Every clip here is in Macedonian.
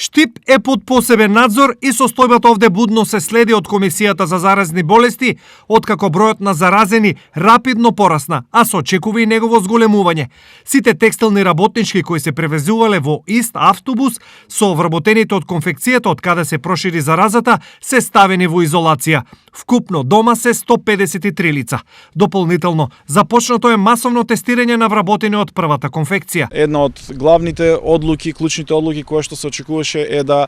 Штип е под посебен надзор и состојбата овде будно се следи од Комисијата за заразни болести, откако бројот на заразени рапидно порасна, а се очекува и негово зголемување. Сите текстилни работнички кои се превезувале во ист автобус со вработените од конфекцијата од каде се прошири заразата се ставени во изолација. Вкупно дома се 153 лица. Дополнително започнато е масовно тестирање на вработени од првата конфекција. Една од главните одлуки, клучните одлуки кои што се очекуваше е да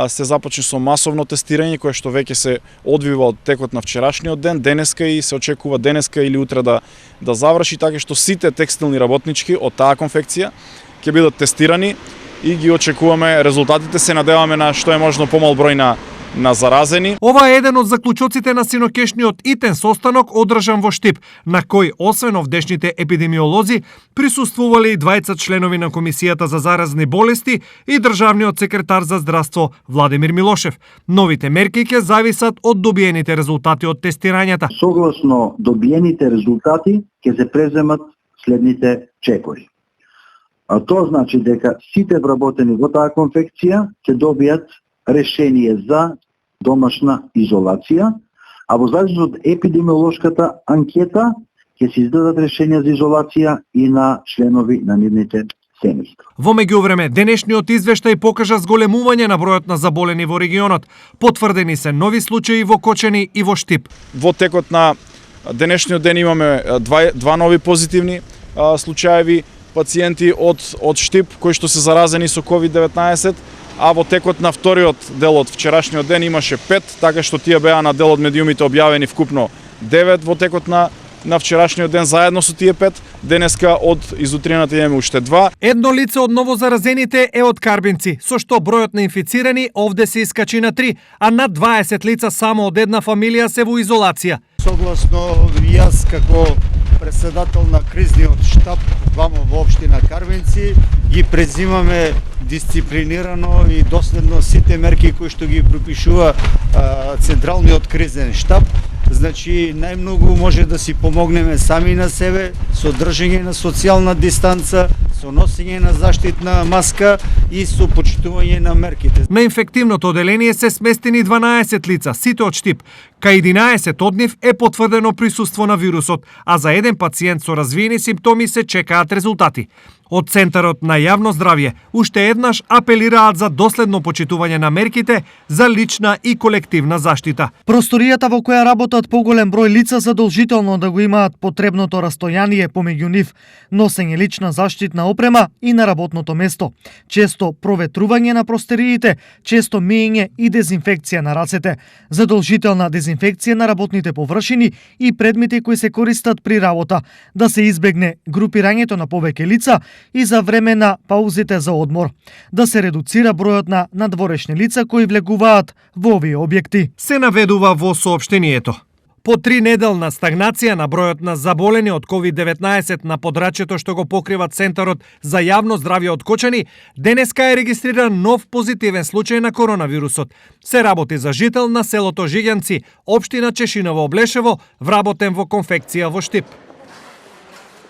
се започне со масовно тестирање кое што веќе се одвива од текот на вчерашниот ден, денеска и се очекува денеска или утре да заврши, така што сите текстилни работнички од таа конфекција ќе бидат тестирани и ги очекуваме резултатите. Се надеваме на што е можно помал број на заразени. Ова е еден од заклучоците на синокешниот итен состанок одржан во Штип, на кој освен овдешните епидемиолози присуствувале и двајца членови на Комисијата за заразни болести и државниот секретар за здравство Владимир Милошев. Новите мерки ќе зависат од добиените резултати од тестирањата. Согласно добиените резултати ќе се преземат следните чекори. А тоа значи дека сите вработени во таа конфекција ќе добијат решение за домашна изолација, а во зависност од епидемиолошката анкета ќе се издадат решенија за изолација и на членови на нивните семејства. Во меѓувреме, денешниот извештај покажа зголемување на бројот на заболени во регионот. Потврдени се нови случаи во Кочани и во Штип. Во текот на денешниот ден имаме два нови позитивни случаеви пациенти од Штип кои што се заразени со COVID-19, а во текот на вториот дел од вчерашниот ден имаше 5, така што тие беа на дел од медиумите објавени вкупно 9 во текот на вчерашниот ден, заедно со тие 5, денеска од изутрината имаме уште 2. Едно лице од новозаразените е од Карбинци, со што бројот на инфицирани овде се искачи на 3, а над 20 лица само од една фамилија се во изолација. Согласно јас како председател на кризниот штаб вамо во општина Карбинци ги презимаме дисциплинирано и доследно сите мерки кои што ги пропишува Централниот кризен штаб. Значи, најмногу може да си помогнеме сами на себе со држење на социјална дистанца, со носење на заштитна маска и со почитување на мерките. На инфективното оделение се сместени 12 лица, сите од Штип. Кај 11 од нив е потврдено присуство на вирусот, а за еден пациент со развиени симптоми се чекаат резултати. Од Центарот на јавно здравје уште еднаш апелираат за доследно почитување на мерките за лична и колективна заштита. Просторијата во која работат поголем број лица задолжително да го имаат потребното растојание помеѓу нив, носење лична заштитна опрема и на работното место. Често проветрување на просториите, често миење и дезинфекција на рацете, задолжителна дезинфекција на работните површини и предмети кои се користат при работа, да се избегне групирањето на повеќе лица и за време на паузите за одмор, да се редуцира бројот на надворешни лица кои влегуваат во овие објекти. Се наведува во соопштението. По 3-неделна стагнација на бројот на заболени од COVID-19 на подрачјето што го покрива Центарот за јавно здравје од Кочани, денеска е регистриран нов позитивен случај на коронавирусот. Се работи за жител на селото Жиѓанци, општина Чешиново Облешево, вработен во конфекција во Штип.